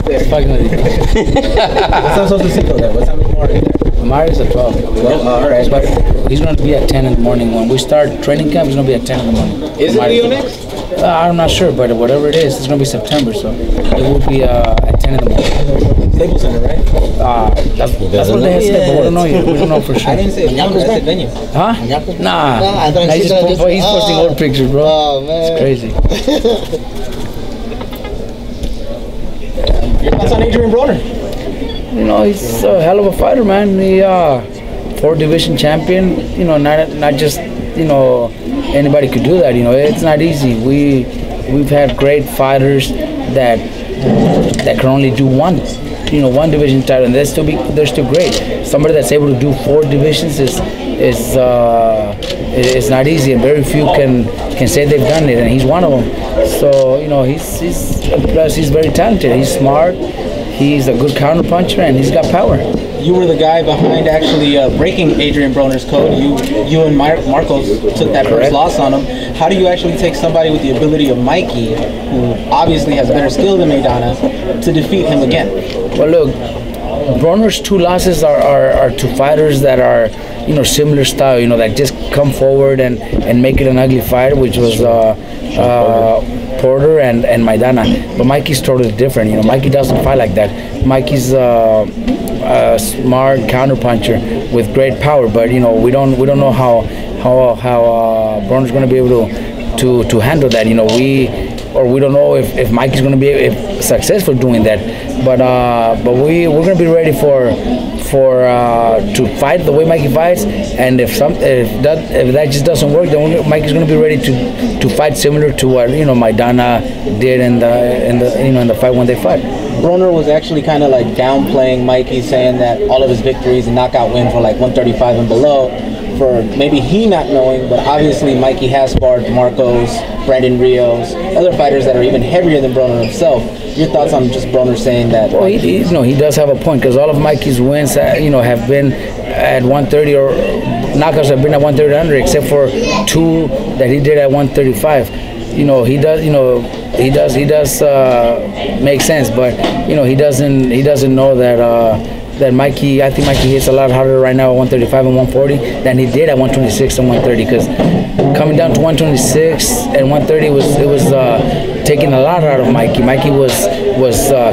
there. Fucking with you. What time supposed to see though? What time is Mario there? Mario's at 12. 12? All right. But he's going to be at 10 in the morning. When we start training camp, he's going to be at 10 in the morning. Is it Leo next? I'm not sure, but whatever it is, it's going to be September, so it will be at 10 in the morning. Staples Center, right? That's what they said, but we don't know yet. We don't know for sure. I didn't say I said venue. Huh? Nah. He's posting old pictures, bro. Oh, man. It's crazy. Your thoughts on Adrien Broner? You know, he's a hell of a fighter, man. He 4-division champion. You know, not just, you know, anybody could do that. You know, it's not easy. We've had great fighters that can only do one division title, and they're still great. Somebody that's able to do 4 divisions is not easy, and very few can say they've done it, and he's one of them. So you know, plus he's very talented. He's smart. He's a good counterpuncher, and he's got power. You were the guy behind actually breaking Adrien Broner's code. You and Marcos took that first loss on him. How do you actually take somebody with the ability of Mikey, who obviously has better skill than Maidana, to defeat him again? Well, look, Broner's 2 losses are to fighters that are, you know, similar style, you know, that just come forward and make it an ugly fight, which was Porter and Maidana. But Mikey's totally different. You know, Mikey doesn't fight like that. Mikey's a smart counterpuncher with great power. But you know, we don't know how Broner's going to be able to handle that. You know, we don't know if Mikey's going to be successful doing that. But we're going to be ready to fight the way Mikey fights, and if that just doesn't work, then Mikey's going to be ready to fight similar to what, you know, Maidana did in the fight when they fought. Broner was actually kind of like downplaying Mikey, saying that all of his victories and knockout wins were like 135 and below, for maybe he not knowing, but obviously Mikey has sparred Marcos, Brandon Rios, other fighters that are even heavier than Broner himself. Your thoughts on just Broner saying that? Well, he does have a point, because all of Mikey's wins, have been at 130, or knockouts have been at 130 under, except for 2 that he did at 135. You know, he does make sense, but you know, he doesn't know that Mikey. I think Mikey hits a lot harder right now at 135 and 140 than he did at 126 and 130. Because coming down to 126 and 130 was taking a lot out of Mikey. Mikey was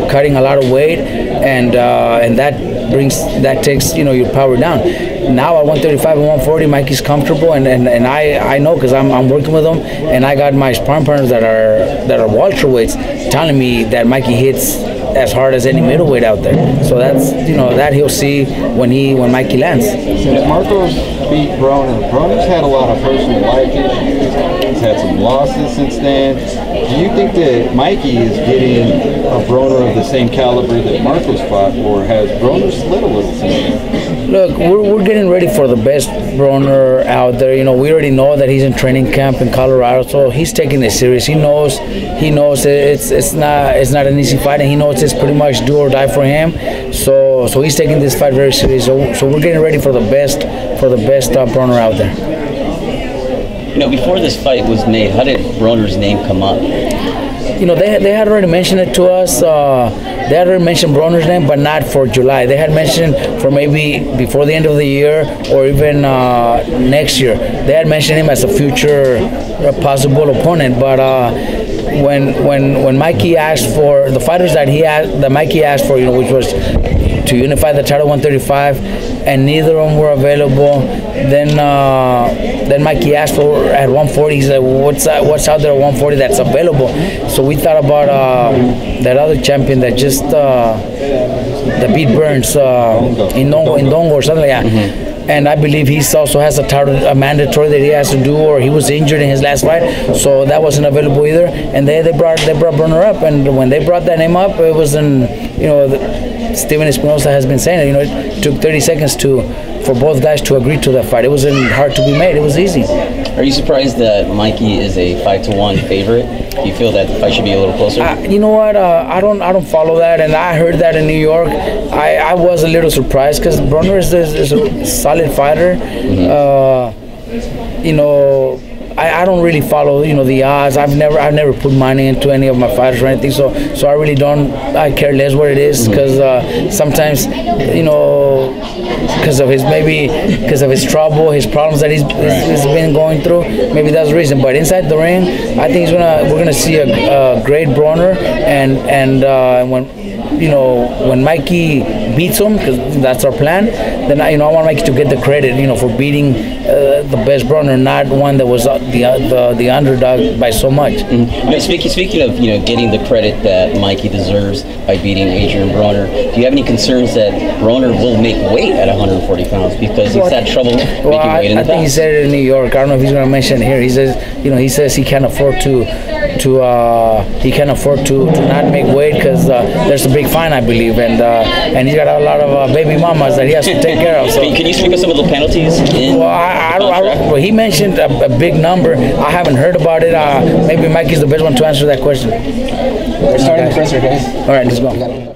cutting a lot of weight, and that takes, you know, your power down. Now at 135 and 140, Mikey's comfortable, and I know, because I'm working with him, and I got my sparring partners that are welterweights telling me that Mikey hits as hard as any middleweight out there. So that's, you know, that he'll see when Mikey lands. Since Marcos beat Broner's had a lot of personal life issues. He's had some losses since then. Do you think that Mikey is getting a Broner of the same caliber that Marcos fought, or has Broner slid a little since then? Look, we're getting ready for the best Broner out there. You know, we already know that he's in training camp in Colorado, so he's taking it serious. He knows it's not an easy fight, and he knows it's pretty much do or die for him. So he's taking this fight very serious. So we're getting ready for the best Broner out there. You know, before this fight was made, how did Broner's name come up? You know, they had already mentioned it to us. They had already mentioned Broner's name, but not for July. They had mentioned for maybe before the end of the year, or even next year. They had mentioned him as a future possible opponent. But when Mikey asked for the fighters that Mikey asked for, you know, which was to unify the title 135, and neither of them were available. Then Mikey asked for at 140. He said, "What's out there at 140 that's available?" So we thought about that other champion that just that beat Burns in Dongo or something like that. And I believe he also has a mandatory that he has to do, or he was injured in his last fight, so that wasn't available either. And they brought Broner up, and when they brought that name up, it was Steven Espinosa has been saying it. You know, it took 30 seconds for both guys to agree to that fight. It wasn't hard to be made. It was easy. Are you surprised that Mikey is a 5-1 favorite? Do you feel that the fight should be a little closer? You know what? I don't follow that, and I heard that in New York. I was a little surprised, because Broner is a solid fighter. You know, I don't really follow, you know, the odds. I've never put money into any of my fighters or anything. So I really don't. I care less what it is, because sometimes, you know, because of his trouble, his problems that he's been going through, maybe that's the reason. But inside the ring, I think we're gonna see a great Broner, and when Mikey beats him, because that's our plan, then I want Mikey to get the credit, you know, for beating the best Broner, not one that was the underdog by so much. Speaking of, you know, getting the credit that Mikey deserves by beating Adrien Broner, do you have any concerns that Broner will make weight at 140 pounds, because he's had trouble making weight in the past? I think he said it in New York. I don't know if he's going to mention it here. He says, you know, he can't afford to not make weight, because there's a big fine, I believe, and he's got a lot of baby mamas that he has to take care of. So. Can you speak of some of the penalties? Well, he mentioned a big number. I haven't heard about it. Maybe Mikey's the best one to answer that question. We're starting the presser, guys. All right, let's go.